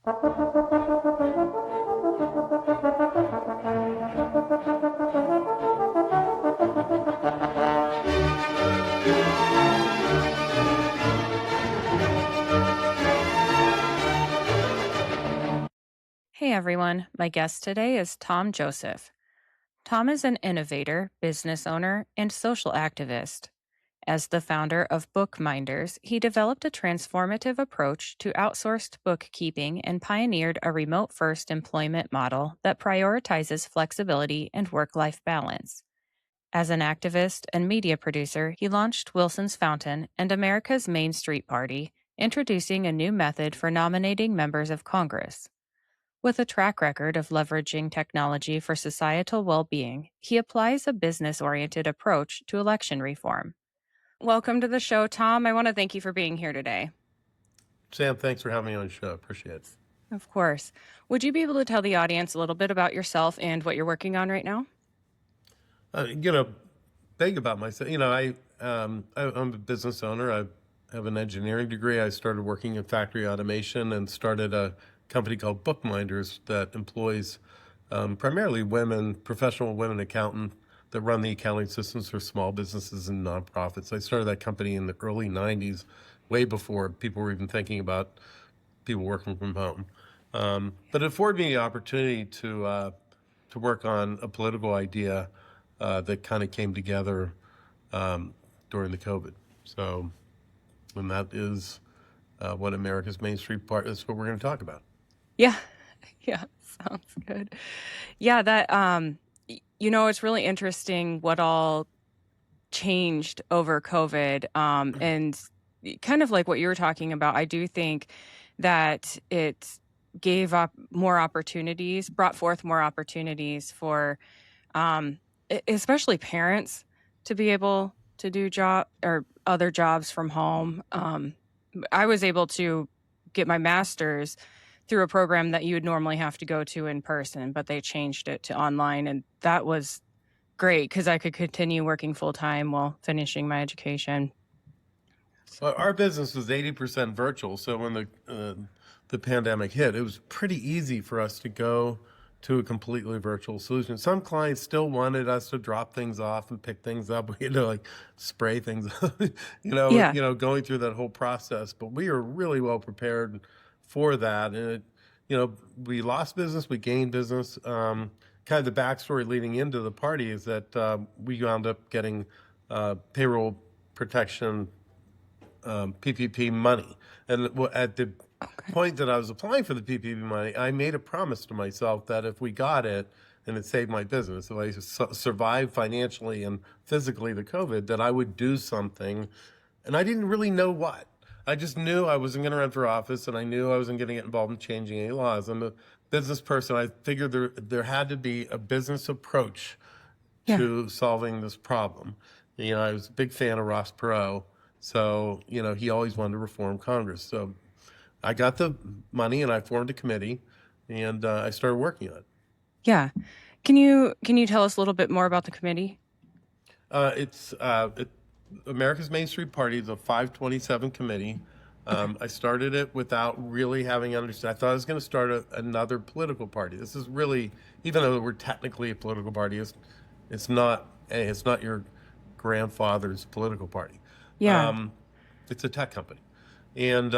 Hey everyone, my guest today is Tom Joseph. Tom is an innovator, business owner, and social activist. As the founder of Bookminders, he developed a transformative approach to outsourced bookkeeping and pioneered a remote first employment model that prioritizes flexibility and work life balance. As an activist and media producer, he launched Wilson's Fountain and America's Main Street Party, introducing a new method for nominating members of Congress. With a track record of leveraging technology for societal well being, he applies a business oriented approach to election reform. Welcome to the show, Tom. I want to thank you for being here today. Sam, thanks for having me on the show. Appreciate it. Of course. Would you be able to tell the audience a little bit about yourself and what you're working on right now? Big about myself. I'm a business owner. I have an engineering degree. I started working in factory automation and started a company called Bookminders that employs primarily women, professional women accountants that run the accounting systems for small businesses and nonprofits. I started that company in the early 90s, way before people were even thinking about people working from home. But it afforded me the opportunity to work on a political idea that kind of came together during the COVID. So, and that is what America's Main Street Party is what we're going to talk about. Yeah. Yeah. Sounds good. Yeah, it's really interesting what all changed over COVID. And kind of like what you were talking about, I do think that it gave up more opportunities, brought forth more opportunities for especially parents to be able to do job or other jobs from home. I was able to get my master's through a program that you would normally have to go to in person, but they changed it to online. And that was great because I could continue working full time while finishing my education. Well, our business was 80% virtual. So when the pandemic hit, it was pretty easy for us to go to a completely virtual solution. Some clients still wanted us to drop things off and pick things up, like spray things, Yeah. going through that whole process. But we were really well prepared for that. And we lost business, we gained business. Kind of the backstory leading into the party is that we wound up getting payroll protection PPP money. And at the point that I was applying for the PPP money, I made a promise to myself that if we got it and it saved my business, if I survived financially and physically the COVID, that I would do something. And I didn't really know what. I just knew I wasn't going to run for office, and I knew I wasn't going to get involved in changing any laws. I'm a business person. I figured there had to be a business approach to solving this problem. I was a big fan of Ross Perot. So, he always wanted to reform Congress. So I got the money and I formed a committee and I started working on it. Yeah. Can you tell us a little bit more about the committee? It's America's Main Street Party is a 527 committee. I started it without really having understood. I thought I was going to start another political party. This is really, even though we're technically a political party, it's not your grandfather's political party. Yeah. It's a tech company. And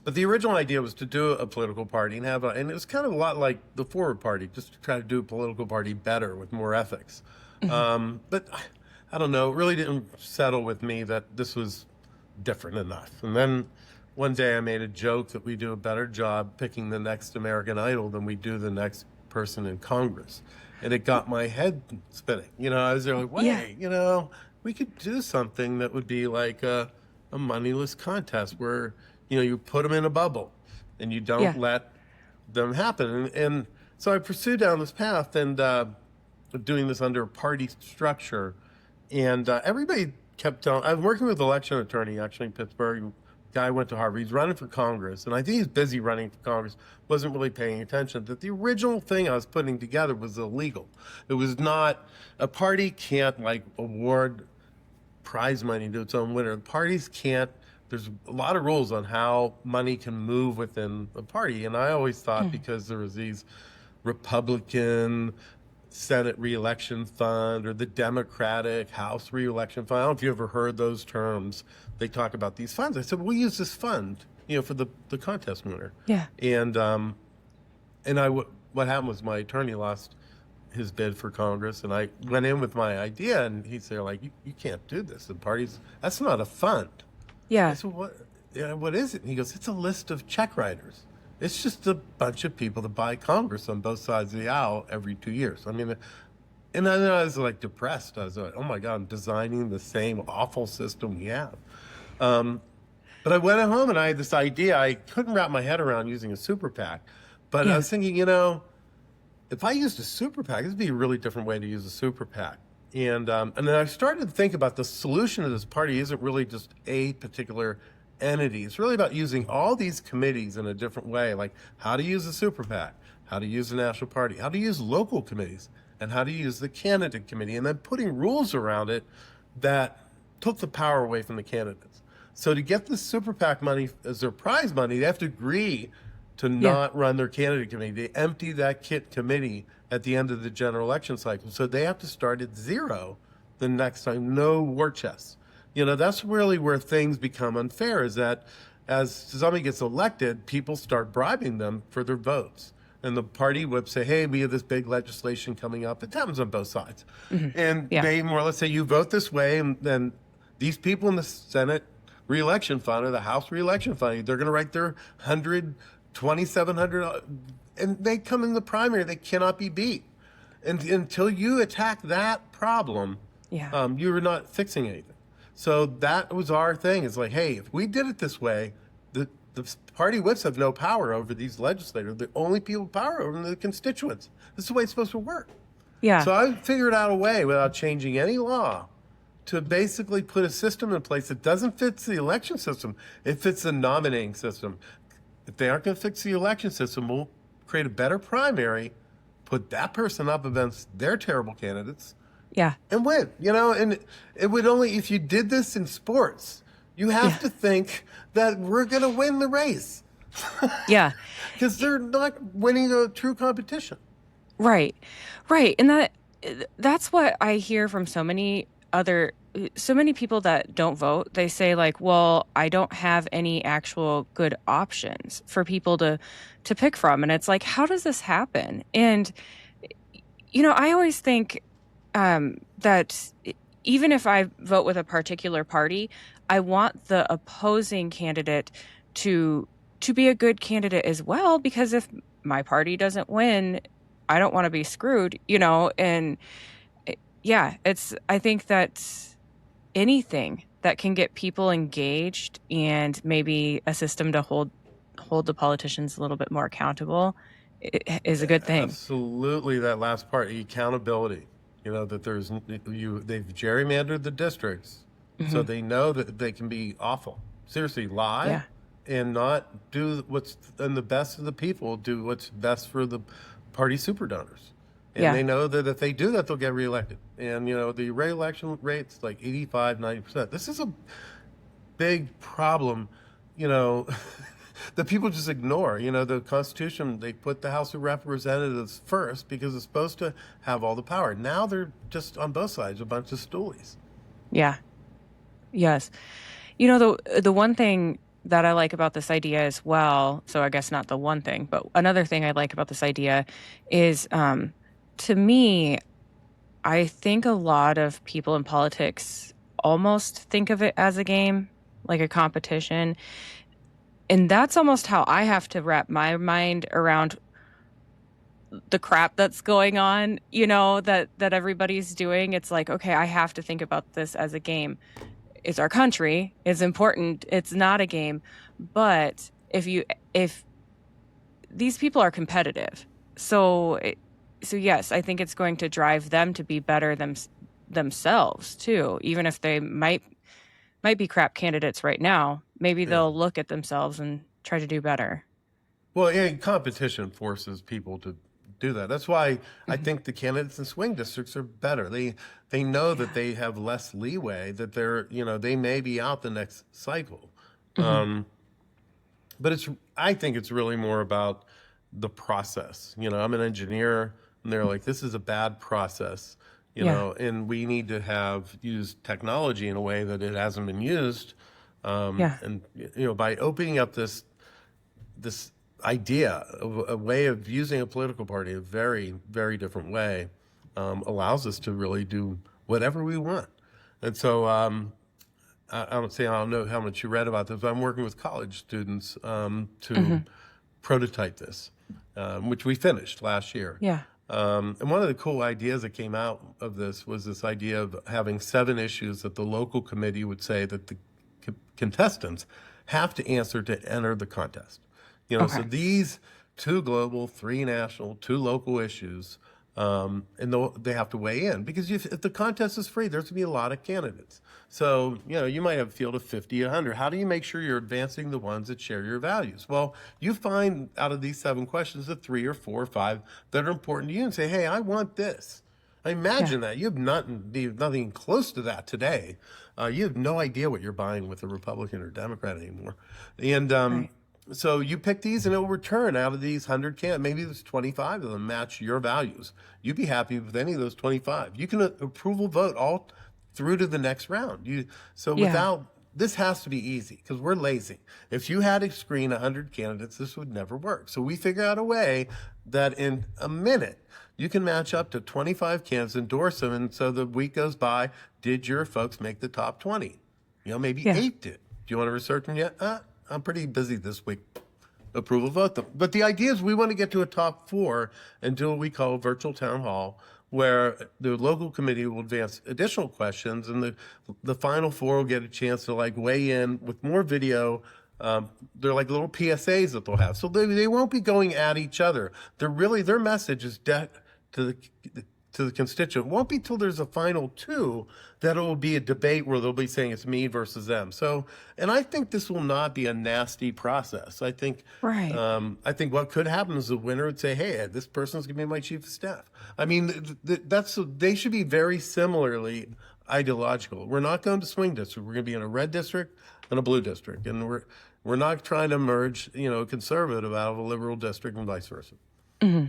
but the original idea was to do a political party and and it was kind of a lot like the Forward Party, just to try to do a political party better with more ethics. But I don't know, it really didn't settle with me that this was different enough. And then one day I made a joke that we do a better job picking the next American Idol than we do the next person in Congress. And it got my head spinning. I was there like, wait, we could do something that would be like a moneyless contest where, you put them in a bubble and you don't let them happen. And so I pursued down this path and doing this under a party structure. And everybody kept telling, I was working with an election attorney actually in Pittsburgh. Guy went to Harvard. He's running for Congress. And I think he's busy running for Congress, wasn't really paying attention that the original thing I was putting together was illegal. It was not, a party can't award prize money to its own winner. Parties can't there's a lot of rules on how money can move within the party. And I always thought because there was these Republican Senate reelection fund or the Democratic House reelection fund. I don't know if you ever heard those terms. They talk about these funds. I said, well, we use this fund, for the contest winner. Yeah. And what happened was my attorney lost his bid for Congress, and I went in with my idea, and he said, like, you can't do this. The parties, that's not a fund. I Yeah. said, what is it? And he goes, it's a list of check writers. It's just a bunch of people that buy Congress on both sides of the aisle every 2 years. I mean, and then I was like depressed. I was like, oh my God, I'm designing the same awful system we have. But I went home and I had this idea. I couldn't wrap my head around using a super PAC. But I Yeah. was thinking, if I used a super PAC, this would be a really different way to use a super PAC. And then I started to think about the solution to this party isn't really just a particular entity. It's really about using all these committees in a different way, like how to use a super PAC, how to use the national party, how to use local committees, and how to use the candidate committee, and then putting rules around it that took the power away from the candidates. So to get the super PAC money as their prize money, they have to agree to Yeah. not run their candidate committee. They empty that committee at the end of the general election cycle. So they have to start at zero the next time. No war chests. That's really where things become unfair, is that as somebody gets elected, people start bribing them for their votes. And the party would say, hey, we have this big legislation coming up. It happens on both sides. And Yeah. they more or less say, you vote this way, and then these people in the Senate reelection fund or the House reelection fund, they're going to write their 2,700, and they come in the primary. They cannot be beat. And until you attack that problem, Yeah. you're not fixing anything. So that was our thing. It's like, hey, if we did it this way, the party whips have no power over these legislators. The only people with power over them are the constituents. This is the way it's supposed to work. Yeah. So I figured out a way without changing any law to basically put a system in place that doesn't fit the election system. It fits the nominating system. If they aren't going to fix the election system, we'll create a better primary, put that person up against their terrible candidates, Yeah. and win. And it would only, if you did this in sports, you have to think that we're going to win the race Yeah. because they're not winning a true competition. Right. Right. And that's what I hear from so many people that don't vote. They say, like, well, I don't have any actual good options for people to pick from. And it's like, how does this happen? And I always think that even if I vote with a particular party, I want the opposing candidate to be a good candidate as well, because if my party doesn't win, I don't want to be screwed, and I think that anything that can get people engaged and maybe a system to hold the politicians a little bit more accountable is a good thing. Absolutely, that last part, accountability. That they've gerrymandered the districts, so they know that they can be awful. Seriously, lie Yeah. and not do what's in the best of the people, do what's best for the party super donors. And Yeah. they know that if they do that, they'll get reelected. And, the reelection rate's like 85, 90%. This is a big problem, that people just ignore. The Constitution, they put the House of Representatives first because it's supposed to have all the power. Now they're just on both sides, a bunch of stoolies. Yeah. Yes. The one thing that I like about this idea as well, so I guess not the one thing, but another thing I like about this idea is, to me, I think a lot of people in politics almost think of it as a game, like a competition. And that's almost how I have to wrap my mind around the crap that's going on, that everybody's doing. It's like, okay, I have to think about this as a game. It's our country. It's important. It's not a game. But if these people are competitive, so yes, I think it's going to drive them to be better themselves too, even if they might be crap candidates right now. Maybe they'll look at themselves and try to do better. Well, competition forces people to do that. That's why I think the candidates in swing districts are better. They know that they have less leeway, that they may be out the next cycle. Hmm. But I think it's really more about the process. I'm an engineer, and they're like, this is a bad process, Yeah. and we need to have used technology in a way that it hasn't been used. Yeah. And by opening up this idea of a way of using a political party, a very, very different way, allows us to really do whatever we want. And so I don't know how much you read about this, but I'm working with college students to Hmm. prototype this, which we finished last year. Yeah. And one of the cool ideas that came out of this was this idea of having 7 issues that the local committee would say that the contestants have to answer to enter the contest. So Okay. these 2 global, 3 national, 2 local issues, and they have to weigh in because if the contest is free, there's going to be a lot of candidates. So, you might have a field of 50, 100. How do you make sure you're advancing the ones that share your values? Well, you find out of these 7 questions the 3 or 4 or 5 that are important to you and say, hey, I want this. I Yeah. imagine that you have nothing close to that today. You have no idea what you're buying with a Republican or Democrat anymore. And Right. so you pick these, and it will return out of these 100 maybe there's 25 of them match your values. You'd be happy with any of those 25. You can approval vote all through to the next round. So Yeah. without this has to be easy because we're lazy. If you had to screen 100 candidates, this would never work. So we figure out a way that in a minute you can match up to 25 candidates, endorse them, and so the week goes by. Did your folks make the top 20? Maybe Yeah. 8 did. Do you want to research them yet? I'm pretty busy this week. Approval vote them. But the idea is we want to get to a top 4 and do what we call a virtual town hall, where the local committee will advance additional questions, and the final 4 will get a chance to weigh in with more video. They're like little PSAs that they'll have, so they won't be going at each other. Their message is to the constituent. It won't be till there's a final 2 that it will be a debate where they'll be saying it's me versus them. So, and I think this will not be a nasty process. Right. I think what could happen is the winner would say, "Hey, this person's going to be my chief of staff." I mean, they should be very similarly ideological. We're not going to swing district. We're going to be in a red district and a blue district, and we're not trying to merge, a conservative out of a liberal district and vice versa. Hmm.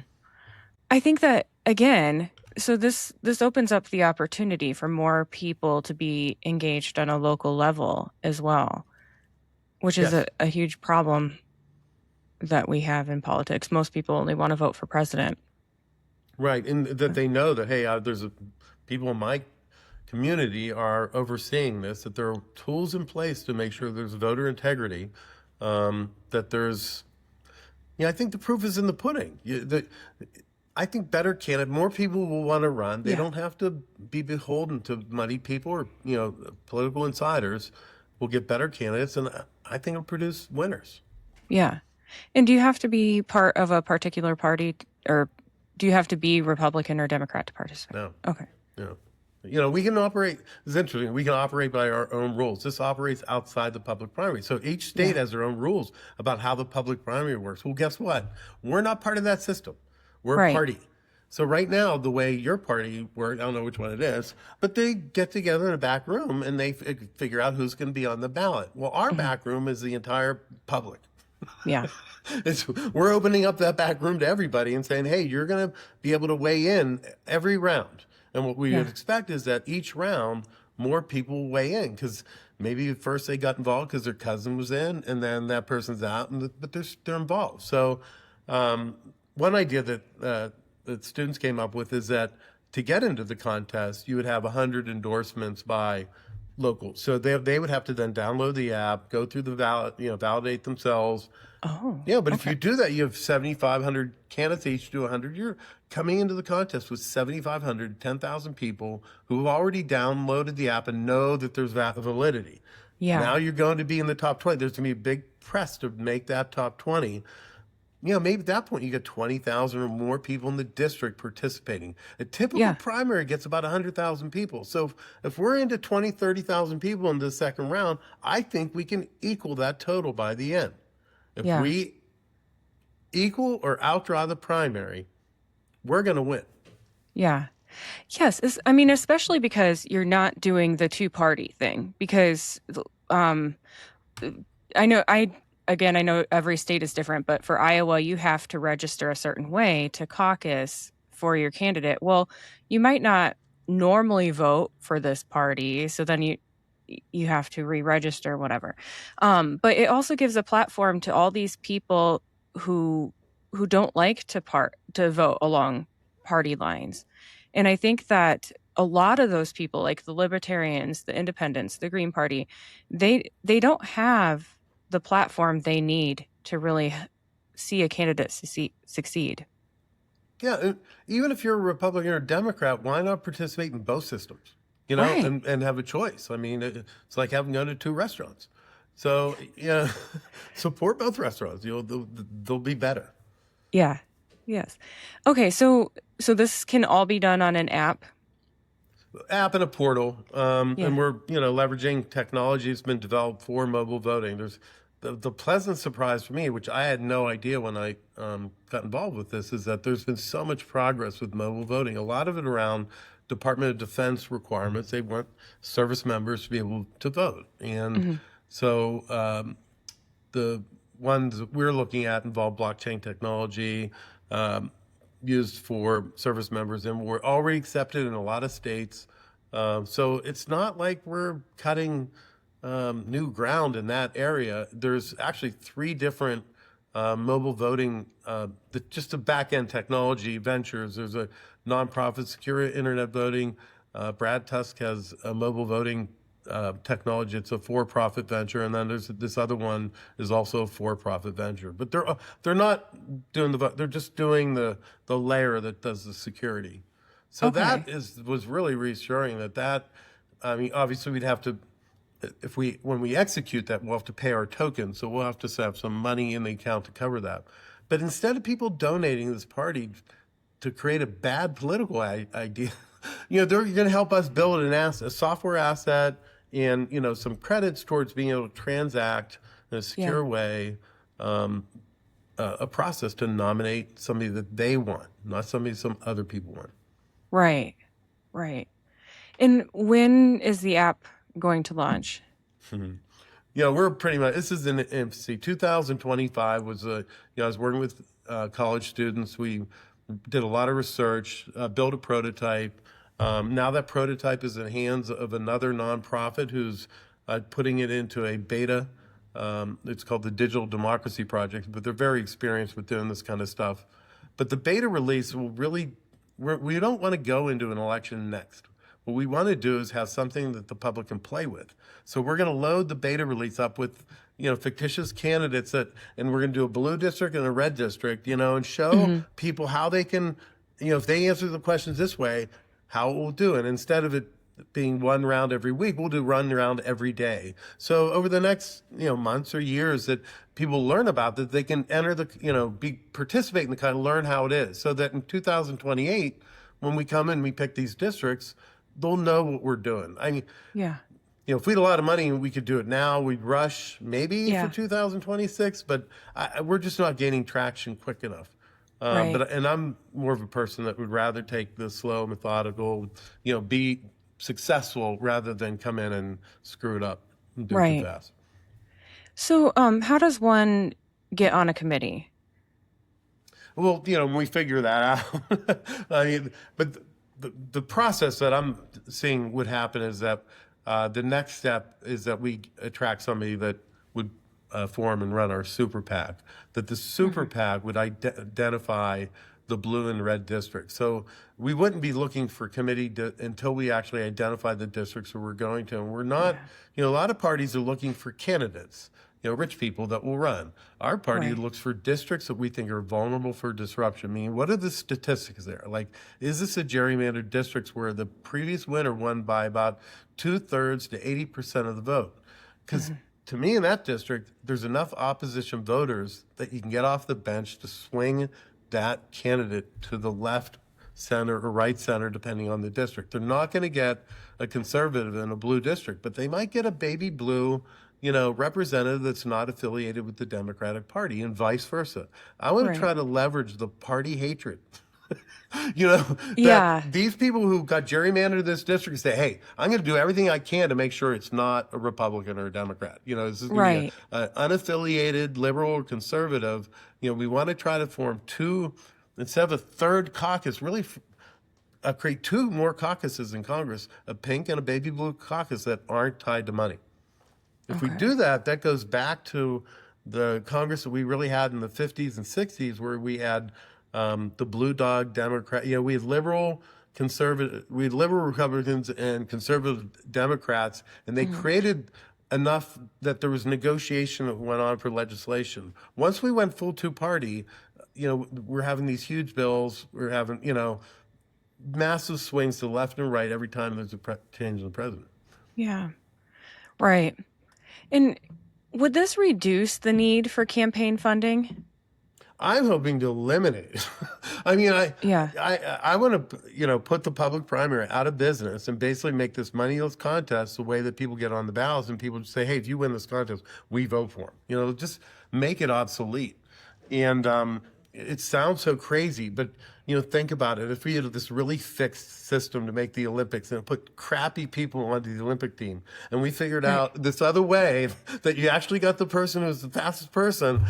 I think that again, so this opens up the opportunity for more people to be engaged on a local level as well, which is Yes. a huge problem that we have in politics. Most people only want to vote for president. Right, and that they know that, hey, people in my community are overseeing this. That there are tools in place to make sure there's voter integrity. That there's, I think the proof is in the pudding. I think more people will want to run. They Yeah. don't have to be beholden to money people or political insiders. Will get better candidates, and I think it'll produce winners. Yeah. And do you have to be part of a particular party, or do you have to be Republican or Democrat to participate? No. Okay. We can operate. It's interesting. We can operate by our own rules. This operates outside the public primary. So each state Yeah. has their own rules about how the public primary works. Well, guess what? We're not part of that system. We're a Right. party. So right now, the way your party works, I don't know which one it is, but they get together in a back room and they figure out who's going to be on the ballot. Well, our Mhm. back room is the entire public. Yeah. We're opening up that back room to everybody and saying, hey, you're going to be able to weigh in every round. And what we would Yeah. expect is that each round, more people weigh in because maybe at first they got involved because their cousin was in, and then that person's out, but they're involved. So one idea that students came up with is that to get into the contest, you would have 100 endorsements by locals. So they would have to then download the app, go through the validate themselves. Oh. Yeah, but if Okay. you do that, you have 7,500 candidates, each do 100. You're coming into the contest with 7,500, 10,000 people who have already downloaded the app and know that there's validity. Yeah. Now you're going to be in the top 20. There's going to be a big press to make that top 20. Maybe at that point you get 20,000 or more people in the district participating. A typical Yeah. primary gets about 100,000 people. So if we're into 20, 30,000 people in the second round, I think we can equal that total by the end. If Yeah. we equal or outdraw the primary, we're going to win. Yeah. Yes. I mean, especially because you're not doing the two-party thing, because um, I know I know every state is different, but for Iowa, you have to register a certain way to caucus for your candidate. Well, you might not normally vote for this party, so then you have to re-register, whatever. But it also gives a platform to all these people who don't like to vote along party lines. And I think that a lot of those people, like the libertarians, the independents, the Green Party, they don't have the platform they need to really see a candidate succeed. Yeah, and even if you're a Republican or Democrat, why not participate in both systems? Right. And have a choice. I mean, it's like having gone to two restaurants. So, support both restaurants. They'll be better. Yeah. Yes. Okay, so this can all be done on an app? App and a portal, Yeah. and we're leveraging technology that's been developed for mobile voting. There's the pleasant surprise for me, which I had no idea when I got involved with this, is that there's been so much progress with mobile voting. A lot of it around Department of Defense requirements. They want service members to be able to vote, and Mhm. so the ones that we're looking at involve blockchain technology. Used for service members, and we're already accepted in a lot of states. So it's not like we're cutting new ground in that area. There's actually three different mobile voting, just the back end technology ventures. There's a nonprofit secure internet voting. Brad Tusk has a mobile voting technology. It's a for-profit venture, and then there's this other one is also a for-profit venture. But they're not doing the vote. They're just doing the layer that does the security. So Okay. that was really reassuring. I mean, obviously we'd have to, if we when we execute that, we'll have to pay our token. So we'll have to have some money in the account to cover that. But instead of people donating this party to create a bad political idea, they're going to help us build a software asset, and some credits towards being able to transact in a Yeah. secure way, a process to nominate somebody that they want, not somebody some other people want. Right. Right. And when is the app going to launch? We're pretty much, this is in infancy. 2025 was I was working with college students. We did a lot of research, built a prototype. Now that prototype is in the hands of another nonprofit who's putting it into a beta. It's called the Digital Democracy Project, but they're very experienced with doing this kind of stuff. But the beta release will really, we don't want to go into an election next. What we want to do is have something that the public can play with. So we're going to load the beta release up with, fictitious candidates and we're going to do a blue district and a red district, and show Mhm. people how they can, if they answer the questions this way, how it will do. And instead of it being one round every week, we'll do one round every day. So over the next, months or years that people learn about that, they can enter participate in the kind of learn how it is, so that in 2028, when we come in, we pick these districts, they'll know what we're doing. I mean, Yeah. if we had a lot of money, we could do it now. We'd rush maybe for Yeah. 2026, but we're just not gaining traction quick enough. Right. And I'm more of a person that would rather take the slow, methodical, be successful rather than come in and screw it up and do it too Right. fast. So, how does one get on a committee? Well, when we figure that out, I mean, but the process that I'm seeing would happen is that the next step is that we attract somebody that would form and run our super PAC. That the super Mhm. PAC would identify the blue and red districts. So we wouldn't be looking for until we actually identify the districts where we're going to. And we're not, Yeah. a lot of parties are looking for candidates, rich people that will run. Our party Right. looks for districts that we think are vulnerable for disruption. I mean, what are the statistics there? Like, is this a gerrymandered districts where the previous winner won by about 2/3 to 80% of the vote? Because Mhm. to me, in that district, there's enough opposition voters that you can get off the bench to swing that candidate to the left, center, or right center, depending on the district. They're not going to get a conservative in a blue district, but they might get a baby blue, representative that's not affiliated with the Democratic Party, and vice versa. I want to Right. try to leverage the party hatred That Yeah. these people who got gerrymandered this district say, hey, I'm going to do everything I can to make sure it's not a Republican or a Democrat. This is going to be Right. a unaffiliated liberal or conservative. We want to try to form two, instead of a third caucus, really create two more caucuses in Congress, a pink and a baby blue caucus that aren't tied to money. If we do Okay. that, that goes back to the Congress that we really had in the 50s and 60s, where we had the blue dog Democrat. We had we had liberal Republicans and conservative Democrats, and they Mhm. created enough that there was negotiation that went on for legislation. Once we went full two party, we're having these huge bills. We're having, massive swings to the left and right every time there's a change in the president. Yeah. Right. And would this reduce the need for campaign funding? I'm hoping to eliminate it. I mean, Yeah. I want to, put the public primary out of business and basically make this moneyless contest the way that people get on the ballots, and people just say, hey, if you win this contest, we vote for him. Just make it obsolete. And it sounds so crazy, but think about it. If we had this really fixed system to make the Olympics and put crappy people onto the Olympic team, and we figured Right. out this other way that you actually got the person who's the fastest person,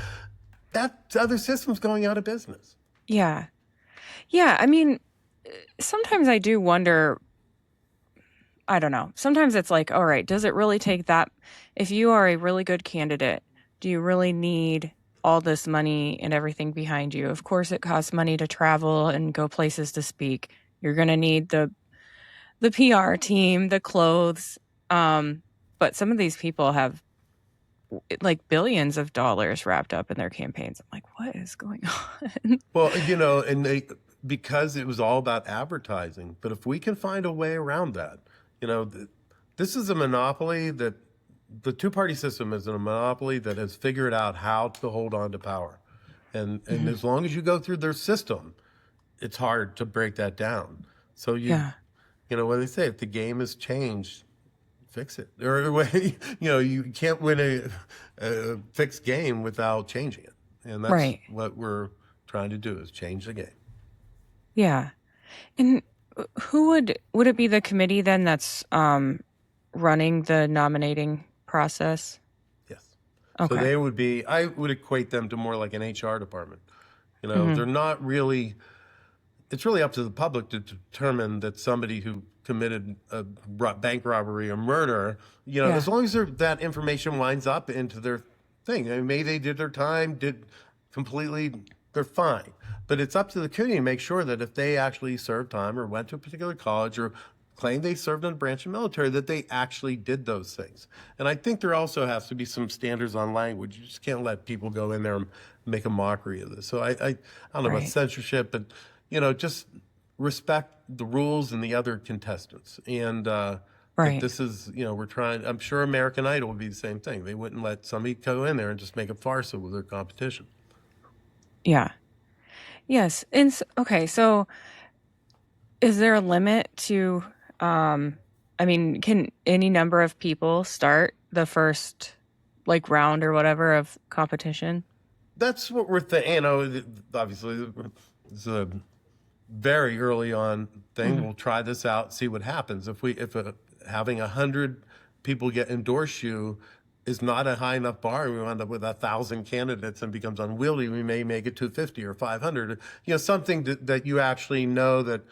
that other system's going out of business. Yeah. Yeah. I mean, sometimes I do wonder, I don't know. Sometimes it's like, all right, does it really take that? If you are a really good candidate, do you really need all this money and everything behind you? Of course, it costs money to travel and go places to speak. You're going to need the PR team, the clothes. But some of these people have like billions of dollars wrapped up in their campaigns. I'm like, what is going on? Well, because it was all about advertising. But if we can find a way around that, this is a monopoly that the two-party system is a monopoly that has figured out how to hold on to power. And Mhm. as long as you go through their system, it's hard to break that down. So Yeah. what do they say? If the game has changed, fix it. Or you can't win a fixed game without changing it. And that's Right. what we're trying to do, is change the game. Yeah. And who would it be, the committee then that's running the nominating process? Yes. So Okay. I would equate them to more like an HR department. Mhm. They're not really, it's really up to the public to determine that somebody who committed a bank robbery or murder, Yeah. as long as that information winds up into their thing. I mean, maybe they did their time, did completely, they're fine. But it's up to the community to make sure that if they actually served time or went to a particular college or claimed they served in a branch of military, that they actually did those things. And I think there also has to be some standards on language. You just can't let people go in there and make a mockery of this. So I don't know about Right. censorship, but just respect the rules and the other contestants. And that Right. this is, we're trying, I'm sure American Idol would be the same thing. They wouldn't let somebody go in there and just make a farce of their competition. Yeah. Yes. And okay, so is there a limit to I mean, can any number of people start the first like round or whatever of competition? That's what we're thinking. Obviously, it's a very early on thing. Mhm. We'll try this out, see what happens. If having 100 people endorse you is not a high enough bar, we wind up with 1,000 candidates and becomes unwieldy. We may make it 250 or 500. Something that you actually know that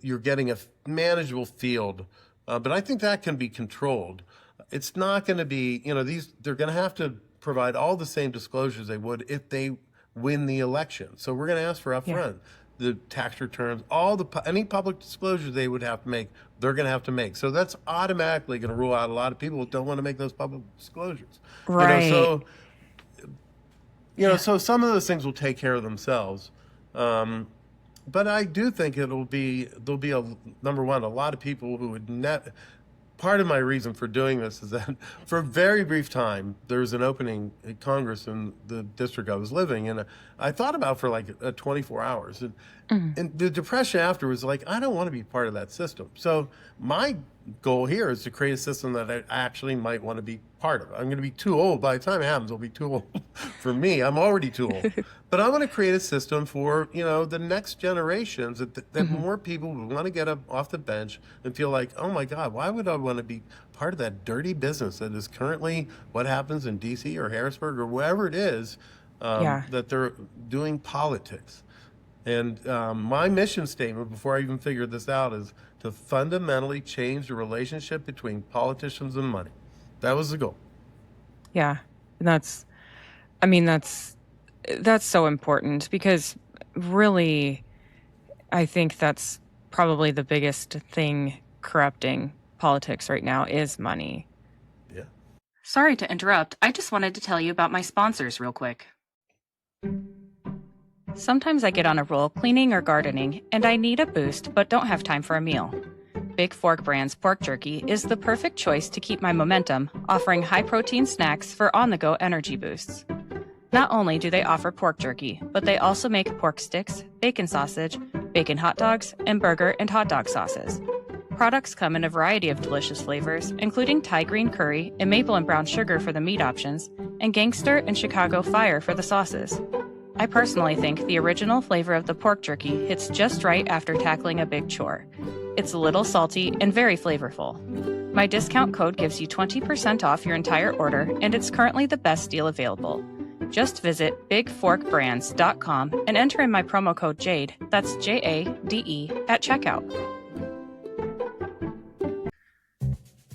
you're getting a manageable field. But I think that can be controlled. It's not going to be, they're going to have to provide all the same disclosures they would if they win the election. So we're going to ask for Yeah. upfront the tax returns, any public disclosures they would have to make, they're going to have to make. So that's automatically going to rule out a lot of people who don't want to make those public disclosures. Right. Yeah. So some of those things will take care of themselves. But I do think there'll be number one, a lot of people who would part of my reason for doing this is that for a very brief time, there was an opening at Congress in the district I was living in. I thought about it for like 24 hours. Mhm. And the depression after was like, I don't want to be part of that system. So my goal here is to create a system that I actually might want to be part of. I'm going to be too old. By the time it happens, I'll be too old for me. I'm already too old. But I want to create a system for, the next generations that Mhm. more people would want to get up off the bench and feel like, oh my God, why would I want to be part of that dirty business that is currently what happens in DC or Harrisburg or wherever it is, Yeah. that they're doing politics. And my mission statement, before I even figured this out, is to fundamentally change the relationship between politicians and money. That was the goal. Yeah. And I mean, that's so important because really, I think that's probably the biggest thing corrupting politics right now is money. Yeah. Sorry to interrupt. I just wanted to tell you about my sponsors real quick. Sometimes I get on a roll cleaning or gardening, and I need a boost but don't have time for a meal. Big Fork Brand's pork jerky is the perfect choice to keep my momentum, offering high protein snacks for on the go energy boosts. Not only do they offer pork jerky, but they also make pork sticks, bacon sausage, bacon hot dogs, and burger and hot dog sauces. Products come in a variety of delicious flavors, including Thai green curry and maple and brown sugar for the meat options, and gangster and Chicago fire for the sauces. I personally think the original flavor of the pork jerky hits just right after tackling a big chore. It's a little salty and very flavorful. My discount code gives you 20% off your entire order, and it's currently the best deal available. Just visit bigforkbrands.com and enter in my promo code JADE, that's JADE, at checkout.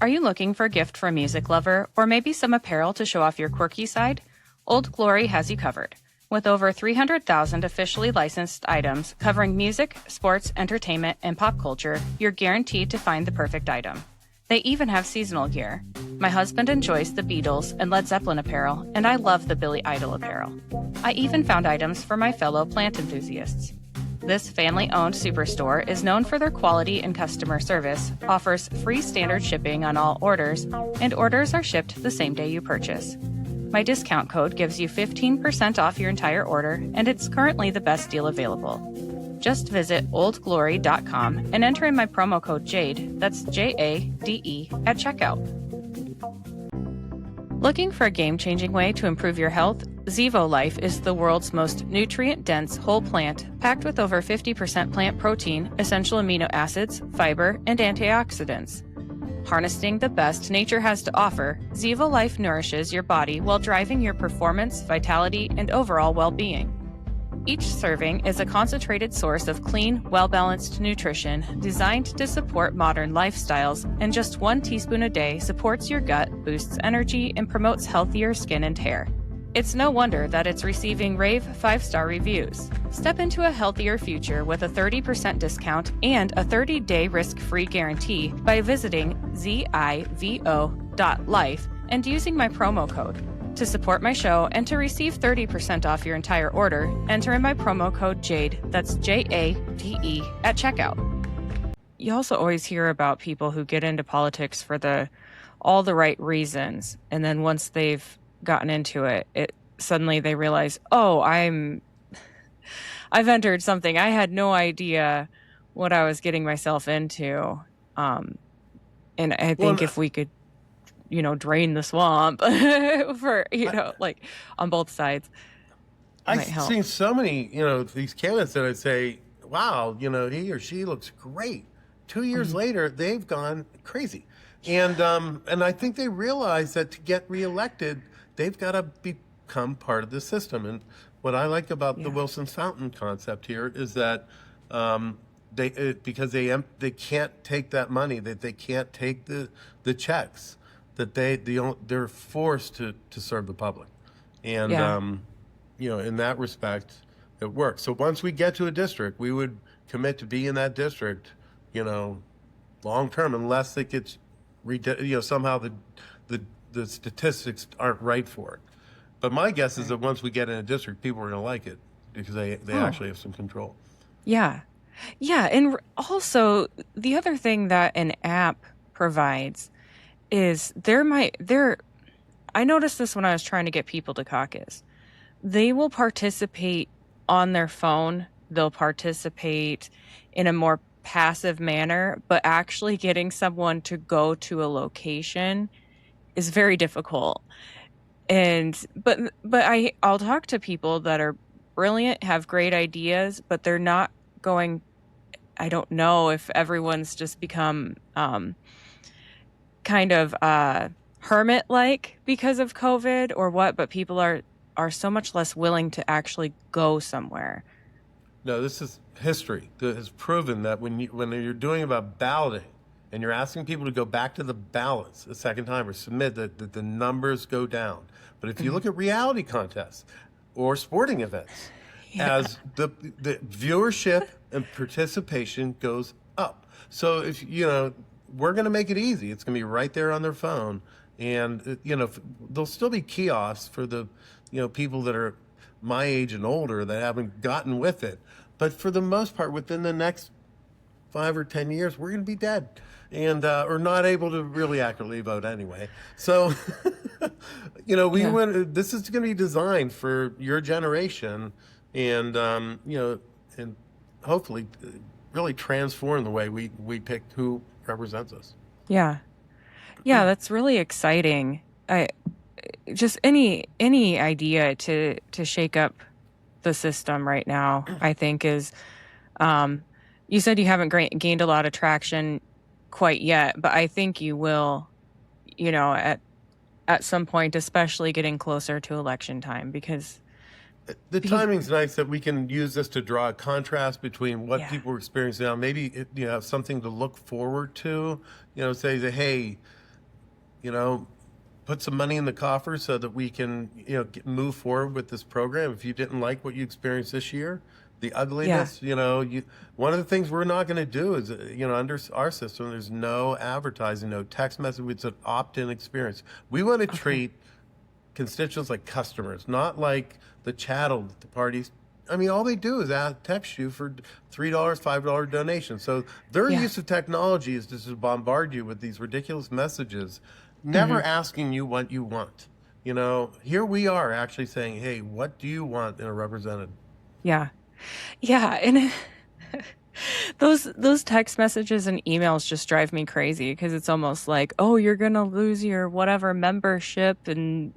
Are you looking for a gift for a music lover or maybe some apparel to show off your quirky side? Old Glory has you covered. With over 300,000 officially licensed items covering music, sports, entertainment, and pop culture, you're guaranteed to find the perfect item. They even have seasonal gear. My husband enjoys the Beatles and Led Zeppelin apparel, and I love the Billy Idol apparel. I even found items for my fellow plant enthusiasts. This family-owned superstore is known for their quality and customer service, offers free standard shipping on all orders, and orders are shipped the same day you purchase. My discount code gives you 15% off your entire order, and it's currently the best deal available. Just visit oldglory.com and enter in my promo code JADE, that's JADE, at checkout. Looking for a game-changing way to improve your health? Zevo Life is the world's most nutrient-dense whole plant, packed with over 50% plant protein, essential amino acids, fiber, and antioxidants. Harnessing the best nature has to offer, Zevo Life nourishes your body while driving your performance, vitality, and overall well-being. Each serving is a concentrated source of clean, well-balanced nutrition designed to support modern lifestyles, and just 1 teaspoon a day supports your gut, boosts energy, and promotes healthier skin and hair. It's no wonder that it's receiving rave 5-star reviews. Step into a healthier future with a 30% discount and a 30-day risk-free guarantee by visiting zivo.life and using my promo code. To support my show and to receive 30% off your entire order, enter in my promo code JADE, that's JADE, at checkout. You also always hear about people who get into politics for all the right reasons, and then once they've gotten into it, suddenly they realize, oh, I've entered something. I had no idea what I was getting myself into. And I think if we could, drain the swamp for, like on both sides. I've seen so many, these candidates that I say, wow, he or she looks great. 2 years later, they've gone crazy. And I think they realize that to get reelected, they've got to become part of the system. And what I like about the Wilson's Fountain concept here is that because they can't take that money, that they can't take the checks, that they're forced to serve the public. And in that respect, it works. So once we get to a district, we would commit to be in that district, long term, unless it gets somehow the statistics aren't right for it. But my guess is that once we get in a district, people are going to like it because they actually have some control. Yeah. Yeah. And also, the other thing that an app provides is I noticed this when I was trying to get people to caucus. They will participate on their phone. They'll participate in a more passive manner, but actually getting someone to go to a location is very difficult. And I'll talk to people that are brilliant, have great ideas, but they're not going. I don't know if everyone's just become kind of hermit like because of COVID or what, but people are so much less willing to actually go somewhere. No, this is history that has proven that when you're doing about balloting and you're asking people to go back to the ballots a second time or submit that the numbers go down. But if you Mhm. look at reality contests or sporting events, Yeah. as the viewership and participation goes up. So if we're going to make it easy. It's going to be right there on their phone, and there'll still be kiosks for the people that are my age and older that haven't gotten with it. But for the most part, within the next 5 or 10 years, we're going to be dead and or not able to really accurately vote anyway. So, we Yeah. went. This is going to be designed for your generation, and and hopefully, really transform the way we pick who represents us. Yeah. Yeah, that's really exciting. I just any idea to shake up the system right now, I think is um you said you haven't gained a lot of traction quite yet, but I think you will, at some point, especially getting closer to election time because The pe- timing's nice that we can use this to draw a contrast between what yeah. people are experiencing now. Maybe have something to look forward to. Say that, hey, you know, put some money in the coffer so that we can move forward with this program. If you didn't like what you experienced this year, the Yeah. ugliness, one of the things we're not going to do is under our system, there's no advertising, no text message. It's an opt-in experience. We want to Okay. treat constituents like customers, not like the chattel that the parties. I mean, all they do is text you for $3, $5 donations. So their Yeah. use of technology is just to bombard you with these ridiculous messages, never Mhm. asking you what you want. Here we are actually saying, "Hey, what do you want in a representative?" Yeah. Yeah, and those text messages and emails just drive me crazy because it's almost like, "Oh, you're gonna lose your whatever membership," and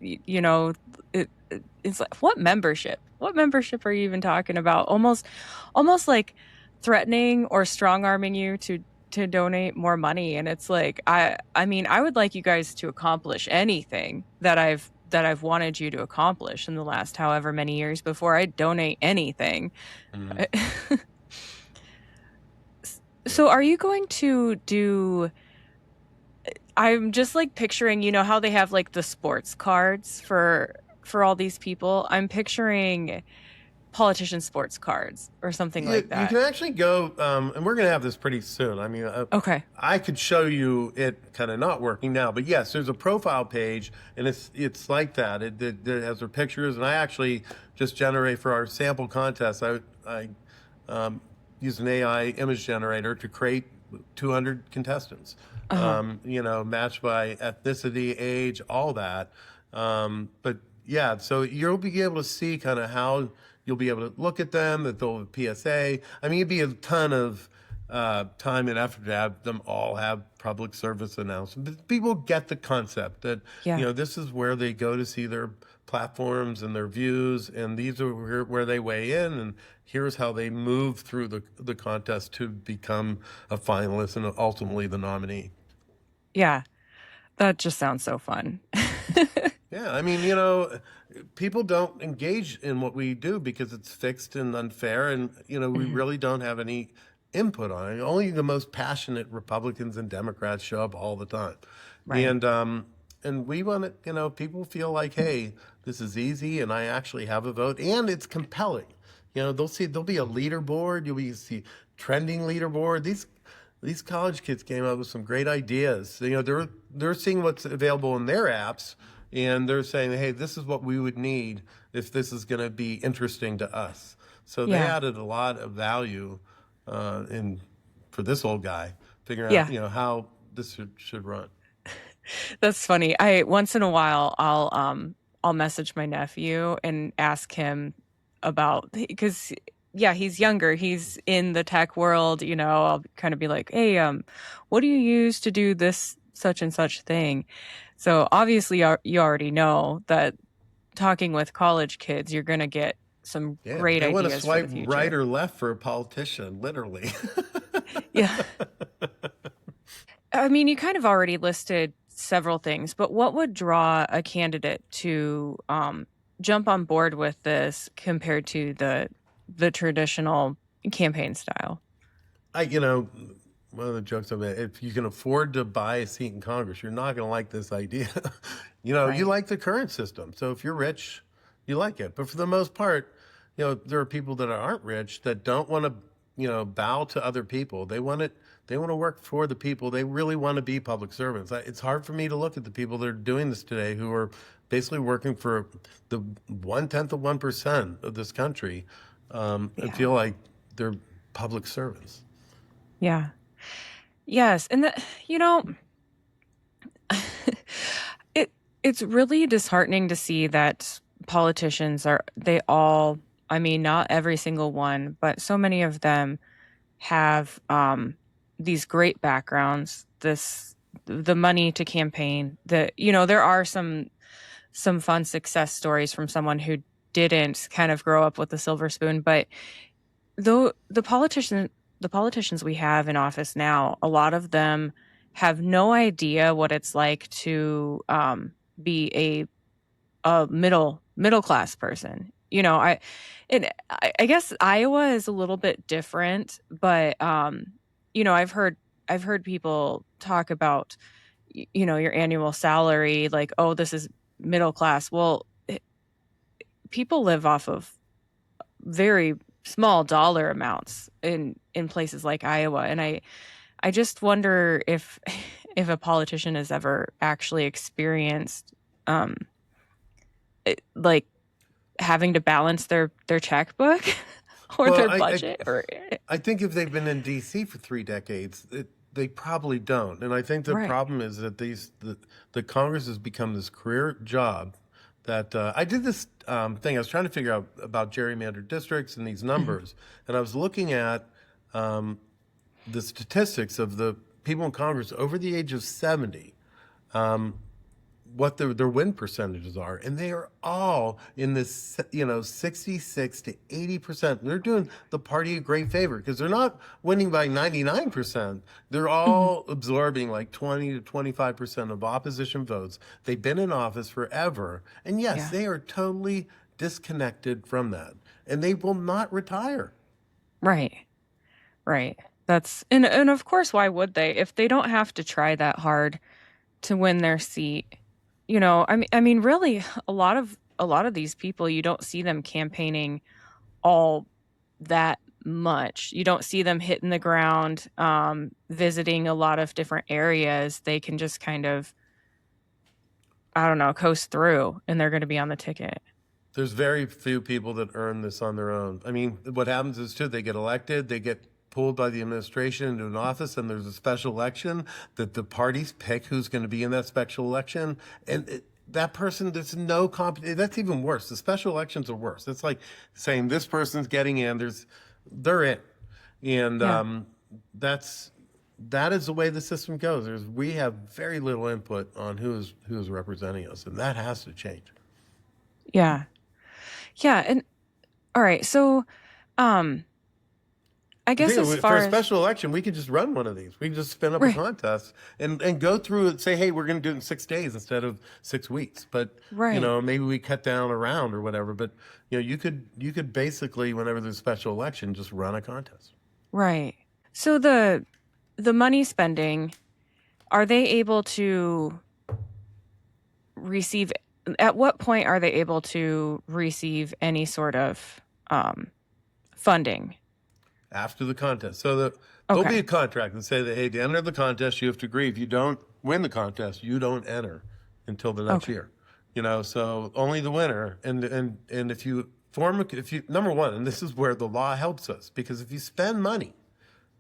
it's like, "What membership? What membership are you even talking about?" Almost like threatening or strong arming you to donate more money, and it's like, I mean, I would like you guys to accomplish anything that I've wanted you to accomplish in the last however many years before I donate anything. Mm, I yeah. So are you going to do I'm just, like, picturing, how they have, like, the sports cards for all these people? I'm picturing politician sports cards or something like You that. can actually go, and we're going to have this pretty soon. I mean, Okay. I could show you it kind of not working now, but yes, there's a profile page, and it's like that. It has their pictures, and I actually just generate for our sample contest. I um, use an AI image generator to create 200 contestants, Uh-huh. matched by ethnicity, age, all that. But yeah, so you'll be able to see kind of how you'll be able to look at them, that they'll have PSA. I mean, it'd be a ton of time and effort to have them all have public service announcements. But people get the concept that, Yeah. this is where they go to see their platforms and their views, and these are where they weigh in, and here's how they move through the contest to become a finalist and ultimately the nominee. Yeah. That just sounds so fun. Yeah, I mean, people don't engage in what we do because it's fixed and unfair, and we Mhm. really don't have any input on it. Only the most passionate Republicans and Democrats show up all the time, Right. and we want to, people feel like, hey, this is easy, and I actually have a vote, and it's compelling. There'll be a leaderboard. See trending leaderboard. These college kids came up with some great ideas. They're seeing what's available in their apps, and they're saying, "Hey, this is what we would need if this is going to be interesting to us." So they Yeah. added a lot of value in for this old guy figuring out Yeah. how this should run. That's funny. I once in a while I'll message my nephew and ask him about because yeah, he's younger. He's in the tech world, I'll kind of be like, "Hey, what do you use to do this such and such thing?" So obviously you already know that talking with college kids, you're going to get some Yeah, great they want to ideas for the swipe right future. or left for a politician, literally. Yeah. I mean, you kind of already listed several things, but what would draw a candidate to jump on board with this compared to the traditional campaign style? I, one of the jokes I made, if you can afford to buy a seat in Congress, you're not going to like this idea. You Right. like the current system. So if you're rich, you like it. But for the most part, there are people that aren't rich that don't want to, bow to other people. They want to work for the people. They really want to be public servants. It's hard for me to look at the people that are doing this today who are basically working for the 1/10 of 1% of this country, and Yeah. feel like they're public servants. Yeah. Yes, and you know, it it's really disheartening to see that politicians are they all, I mean, not every single one, but so many of them have these great backgrounds, the money to campaign, there are some fun success stories from someone who didn't kind of grow up with the silver spoon, but though the politicians we have in office now, a lot of them have no idea what it's like to be a middle class person. I guess Iowa is a little bit different, but I've heard people talk about your annual salary, like, oh, this is middle class. Well, people live off of very small dollar amounts in places like Iowa, and I just wonder if if a politician has ever actually experienced um like having to balance their checkbook or Well, their budget or I think if they've been in D.C. for 3 decades, they probably don't. And I think the right. problem is that the Congress has become this career job. That I did this thing. I was trying to figure out about gerrymandered districts and these Mhm. numbers, and I was looking at the statistics of the people in Congress over the age of 70, what their win percentages are, and they are all in this 66 to 80%. They're doing the party a great favor because they're not winning by 99%. They're Mhm. all absorbing like 20 to 25% of opposition votes. They've been in office forever, and yes, Yeah. they are totally disconnected from that, and they will not retire. Right. Right. And of course, why would they? If they don't have to try that hard to win their seat. I mean really a lot of these people, you don't see them campaigning all that much. You don't see them hitting the ground, visiting a lot of different areas. They can just kind of, I don't know, coast through and they're going to be on the ticket. There's very few people that earn this on their own. I mean, what happens is too, they get elected, they get pulled by the administration into an office, and there's a special election that the parties pick who's going to be in that special election. And that person, there's no that's even worse. The special elections are worse. It's like saying this person's getting in, they're in. And Yeah. that is the way the system goes. We have very little input on who is representing us, and that has to change. Yeah. Yeah, and all right. So, um I The guess thing as is, for far a as special election, we could just run one of these. We can just spin up a right, contest and go through it. Say, hey, we're going to do it in 6 days instead of 6 weeks. But right, maybe we cut down a round or whatever. But you could basically, whenever there's a special election, just run a contest. right. So the money spending, are they able to receive at what point are they able to receive any sort of funding? After the contest. So there'll be a Okay. contract and say that, hey, to enter the contest, you have to agree. If you don't win the contest, you don't enter until the next Okay. year. So only the winner. And if you if you number one, and this is where the law helps us, because if you spend money,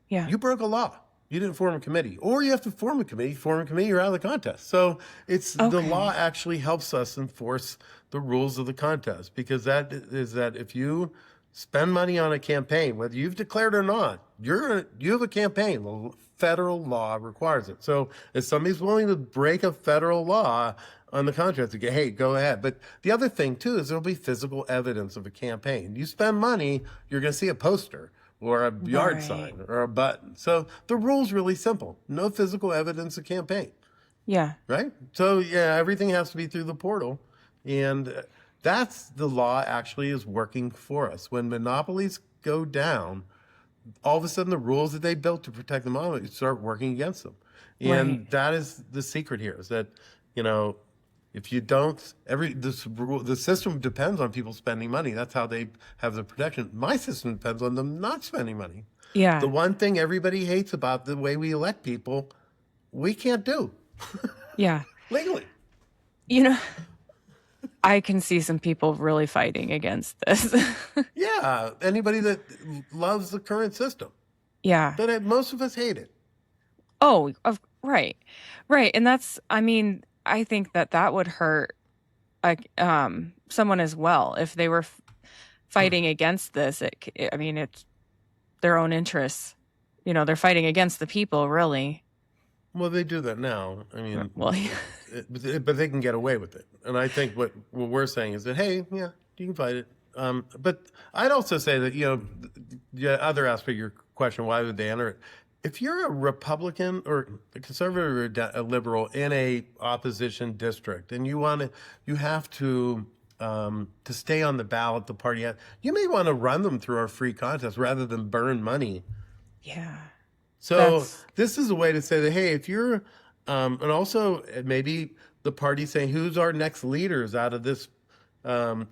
Yeah. you broke a law. You didn't form a committee, or you have to form a committee. Form a committee, you're out of the contest. So it's the law Okay. actually helps us enforce the rules of the contest, because that is that if you spend money on a campaign, whether you've declared or not. You have a campaign. The federal law requires it. So if somebody's willing to break a federal law on the contract, to get, hey, go ahead. But the other thing too is there'll be physical evidence of a campaign. You spend money, you're going to see a poster or a yard Right. sign or a button. So the rule's really simple: no physical evidence of campaign. Yeah. Right? So yeah, everything has to be through the portal, and that's the law actually is working for us. When monopolies go down, all of a sudden the rules that they built to protect the monopolies start working against them, Right. and that is the secret here. Is that you know if you don't the system depends on people spending money. That's how they have the protection. My system depends on them not spending money. The Yeah. one thing everybody hates about the way we elect people, we can't do Yeah. legally. You know, I can see some people really fighting against this. Yeah, anybody that loves the current system, Yeah. but most of us hate it. Oh, right. Right. And that's, I mean, I think that that would hurt someone as well if they were fighting against this. I mean, it's their own interests. You know, they're fighting against the people, really. Well, they do that now. I mean, Well, but they can get away with it. And I think what we're saying is that, hey, yeah, you can fight it. But I'd also say that, the other aspect of your question, why would they enter it? If you're a Republican or a conservative or a liberal in a opposition district, and you have to stay on the ballot, the party, you may want to run them through our free contest rather than burn money. yeah. So That's this is a way to say that, hey, if you're, and also maybe the party saying, who's our next leaders out of this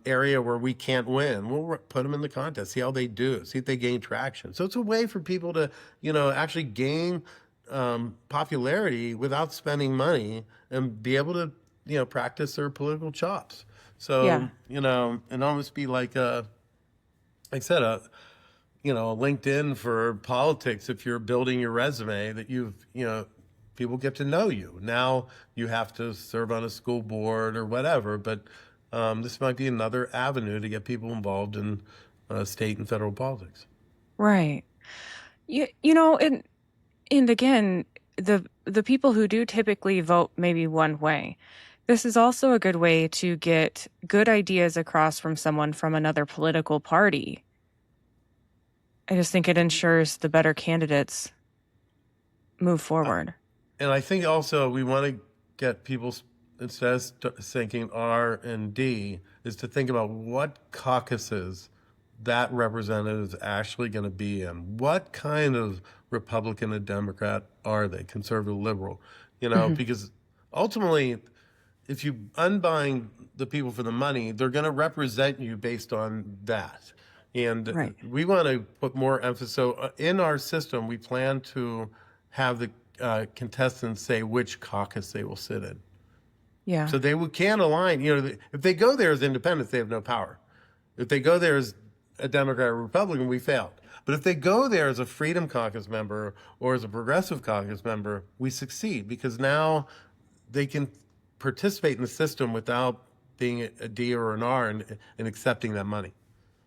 area where we can't win? We'll put them in the contest, see how they do, see if they gain traction. So it's a way for people to, actually gain popularity without spending money and be able to, practice their political chops. So, yeah. and almost be like I said, a LinkedIn for politics. If you're building your resume, that people get to know you. Now you have to serve on a school board or whatever, but this might be another avenue to get people involved in state and federal politics. Right. And again, the people who do typically vote maybe one way. This is also a good way to get good ideas across from someone from another political party. I just think it ensures the better candidates move forward. And I think also we want to get people, instead of thinking R and D, is to think about what caucuses that representative is actually going to be in. What kind of Republican and Democrat are they? Conservative, liberal? Mhm. Because ultimately, if you unbind the people for the money, they're going to represent you based on that. And Right. we want to put more emphasis. So in our system, we plan to have the contestants say which caucus they will sit in. Yeah. So can align. If they go there as independents, they have no power. If they go there as a Democrat or Republican, we failed. But if they go there as a Freedom Caucus member or as a Progressive Caucus member, we succeed because now they can participate in the system without being a D or an R and accepting that money.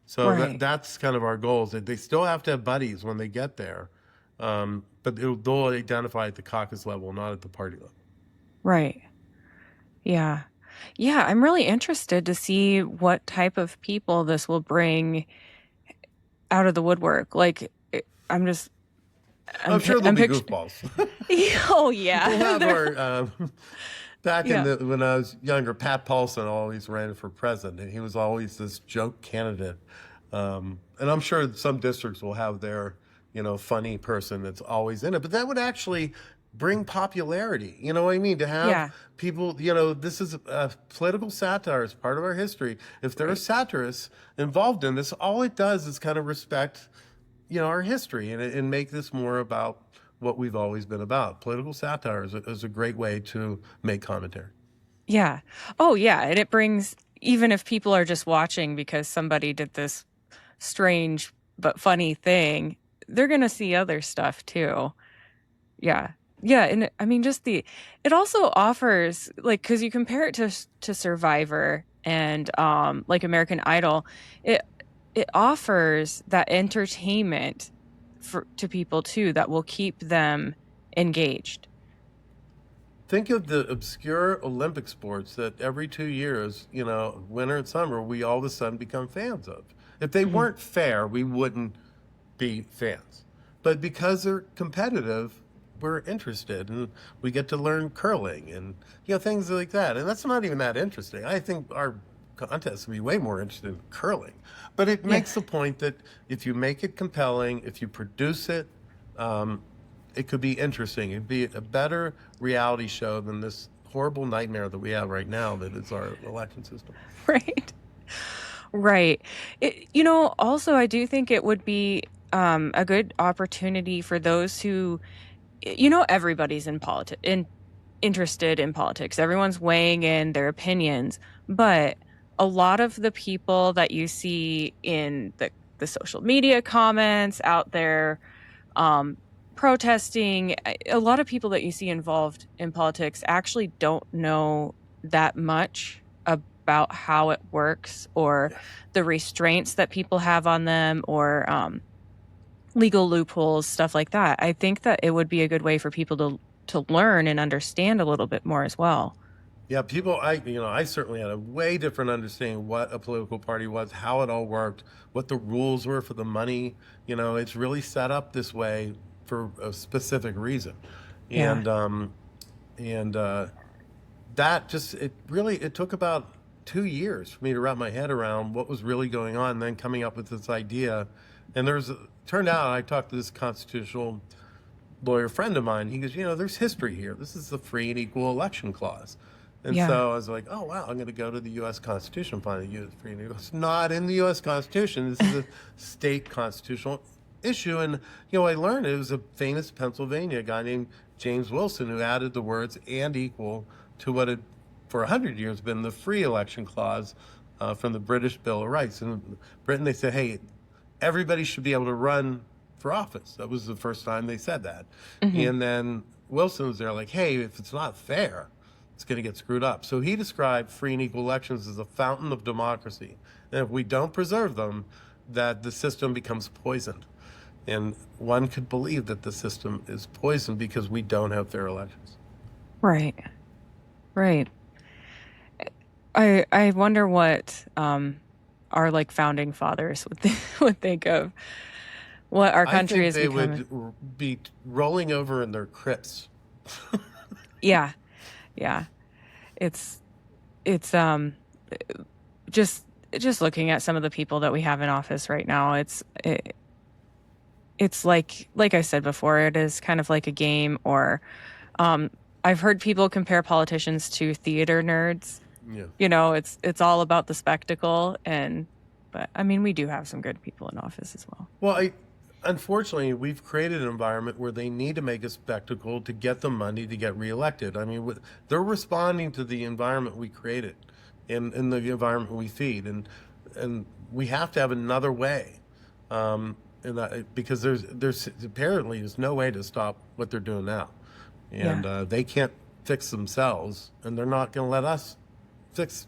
So Right. that's kind of our goal is that they still have to have buddies when they get there, but they'll identify at the caucus level, not at the party level. Right. Yeah. Yeah, I'm really interested to see what type of people this will bring out of the woodwork. Like, I'm just, I'm sure there'll I'm be picturing. goofballs. Oh We'll yeah, have back yeah, when I was younger, Pat Paulson always ran for president. He was always this joke candidate. And I'm sure some districts will have their, funny person that's always in it. But that would actually bring popularity. You know what I mean? To have yeah. people, this is political satire is part of our history. If there are Right. satirists involved in this, all it does is kind of respect, our history and make this more about what we've always been about. Political satire is a great way to make commentary. Yeah. Oh yeah, and it brings, even if people are just watching because somebody did this strange but funny thing, they're gonna see other stuff too. Yeah. Yeah, and I mean it also offers, like, because you compare it to Survivor and like American Idol, it it offers that entertainment to people too that will keep them engaged. Think of the obscure Olympic sports that every 2 years, winter and summer, we all of a sudden become fans of. If they Mhm. weren't fair, we wouldn't be fans. But because they're competitive, we're interested, and we get to learn curling and things like that. And that's not even that interesting. I think our contests would be way more interested in curling. But it Yeah. makes the point that if you make it compelling, if you produce it, um, it could be interesting. It'd be a better reality show than this horrible nightmare that we have right now that is our election system. Right. Right. Also, I do think it would be a good opportunity for those who, everybody's interested in politics. Everyone's weighing in their opinions, but a lot of the people that you see in the social media comments out there, um, protesting, a lot of people that you see involved in politics actually don't know that much about how it works or Yes. the restraints that people have on them or legal loopholes, stuff like that. I think that it would be a good way for people to learn and understand a little bit more as well. Yeah, I certainly had a way different understanding what a political party was, how it all worked, what the rules were for the money. It's really set up this way for a specific reason. Yeah. And, and, that just, it took about 2 years for me to wrap my head around what was really going on, and then coming up with this idea. And turned out I talked to this constitutional lawyer friend of mine. He goes, there's history here. This is the free and equal election clause. And Yeah. so I was like, oh, wow, I'm going to go to the U.S. Constitution, find the U.S. free and equal. It's not in the U.S. Constitution. This is a state constitutional issue. And, I learned it was a famous Pennsylvania guy named James Wilson who added the words and equal to what had, for 100 years, been the free election clause from the British Bill of Rights. In Britain, they said, hey, everybody should be able to run for office. That was the first time they said that. Hmm. And then Wilson was there like, hey, if it's not fair, it's going to get screwed up. So he described free and equal elections as a fountain of democracy. And if we don't preserve them, that the system becomes poisoned. And one could believe that the system is poisoned because we don't have fair elections. Right. Right. I wonder what our founding fathers would think of what our I country think is they becoming. would be rolling over in their crypts. Yeah. Yeah. It's it's just looking at some of the people that we have in office right now, it's like I said before, it is kind of like a game or um I've heard people compare politicians to theater nerds. Yeah. It's all about the spectacle but I mean we do have some good people in office as well. Well, unfortunately, we've created an environment where they need to make a spectacle to get the money to get reelected. I mean, they're responding to the environment we created, in the environment we feed, and we have to have another way, because there's apparently there's no way to stop what they're doing now, Yeah. and they can't fix themselves, and they're not going to let us fix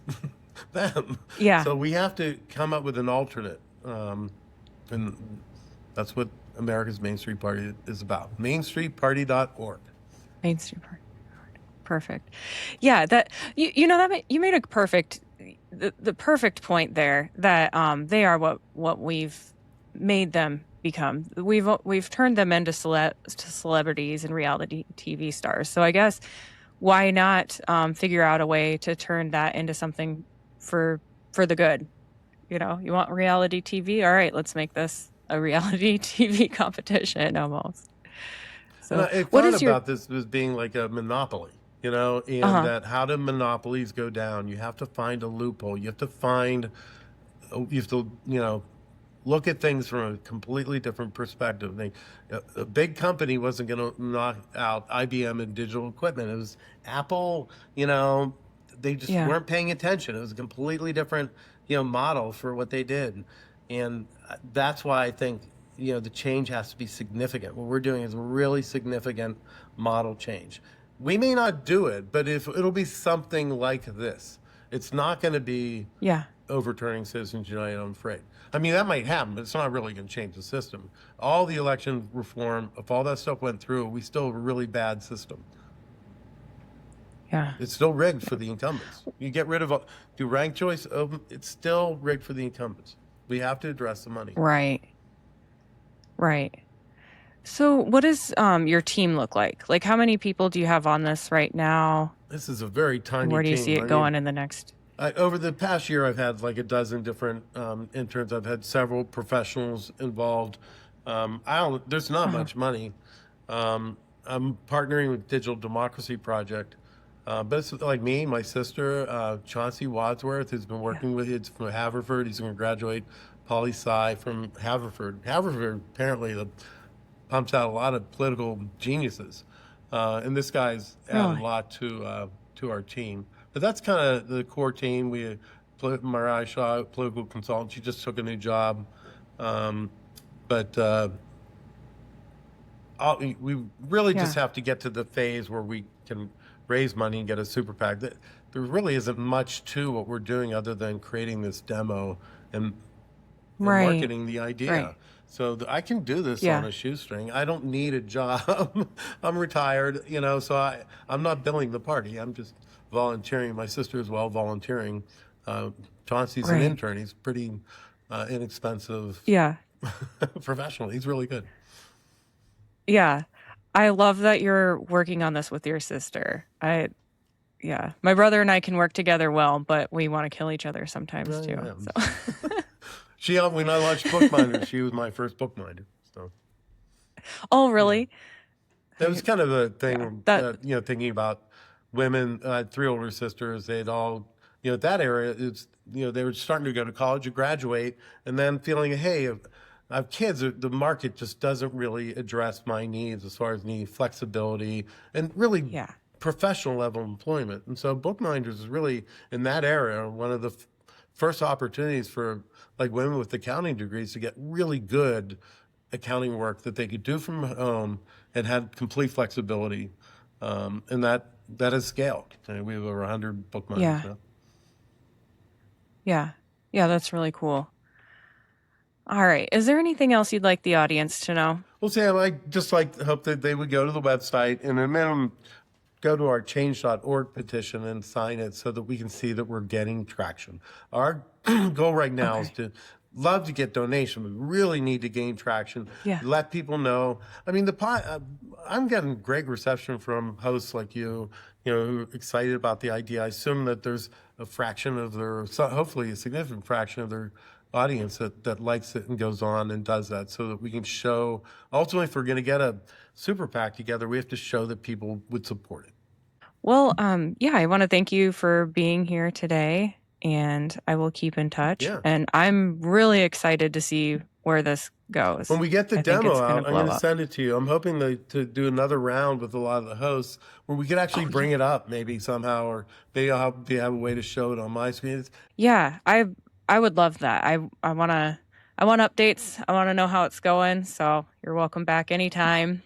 them. Yeah. So we have to come up with an alternate. And that's what America's Main Street Party is about. MainStreetParty.org. Main Street Park. Perfect. Yeah, that you made a the perfect point there that they are what we've made them become. We've turned them into to celebrities and reality TV stars. So I guess why not figure out a way to turn that into something for the good? You want reality TV? All right, let's make this a reality TV competition almost. And So, I what thought is your about this as being like a monopoly, and uh-huh. that how do monopolies go down? You have to find a loophole. You have to, look at things from a completely different perspective. A big company wasn't going to knock out IBM and digital equipment. It was Apple, they just Yeah. weren't paying attention. It was a completely different, model for what they did. And that's why I think, the change has to be significant. What we're doing is a really significant model change. We may not do it, but if it'll be something like this, it's not going to be Yeah. overturning Citizens United, I'm afraid. I mean, that might happen, but it's not really going to change the system. All the election reform, if all that stuff went through, we still have a really bad system. Yeah. It's still rigged for the incumbents. You get rid of, do rank choice, it's still rigged for the incumbents. We have to address the money. Right. Right. So what does your team look like? Like how many people do you have on this right now? This is a very And tiny where do you see team. it I mean, going in the next? over the past year, I've had like a dozen different interns. I've had several professionals involved. I don't. There's not Uh-huh. much money. I'm partnering with Digital Democracy Project, but it's like me, my sister, Chauncey Wadsworth, who's been Yeah. working with it from Haverford. He's going to graduate poli sci from Haverford. Haverford apparently pumps out a lot of political geniuses, and this guy's added a Really? lot to our team. But that's kind of the core team. Mariah Shaw, political consultant, she just took a new job, um, but we really just Yeah. have to get to the phase where we can raise money and get a super PAC. There really isn't much to what we're doing other than creating this demo and Right. marketing the Right. idea. So I can do this on Yeah. a shoestring. I don't need a job. I'm retired, so I'm not billing the party. I'm just volunteering. My sister as well volunteering. Chauncey's an Right. intern. He's pretty inexpensive Yeah. professional. He's really good. Yeah. I love that you're working on this with your sister. Yeah. My brother and I can work together well, but we want to kill each other sometimes too. Yeah. So She helped when I launched Bookminders. She was my first bookminder. So Oh, yeah. really? That was kind of a Yeah. thing, That thinking about women. I had three older sisters. They'd all, at that area, they were starting to go to college or graduate, and then feeling, hey, if I have kids. The market just doesn't really address my needs as far as need flexibility and really yeah. professional level employment. And so Bookminders is really in that area one of the first opportunities for like women with accounting degrees to get really good accounting work that they could do from home and had complete flexibility, and that has scaled. We have over 100 bookminders Yeah. now. Yeah. Yeah, that's really cool. All right. Is there anything else you'd like the audience to know? Well, Sam, I just hope that they would go to the website and at minimum go to our change.org petition and sign it so that we can see that we're getting traction. Our goal right now is Okay. to love to get donation. We really need to gain traction. Yeah. Let people know. I mean, I'm getting great reception from hosts like you, who are excited about the idea. I assume that there's a fraction of hopefully a significant fraction of their audience that likes it and goes on and does that so that we can show, ultimately, if we're going to get a super PAC together, we have to show that people would support it. Well, yeah, I want to thank you for being here today, and I will keep in touch. Yeah. And I'm really excited to see where this goes. When we get the I think demo it's going to out, I'm blow going to up. send it to you. I'm hoping to do another round with a lot of the hosts where we could actually Oh, bring yeah. it up maybe somehow, or maybe I'll have a way to show it on my screen. Yeah, I would love that. I want updates. I want to know how it's going. So you're welcome back anytime.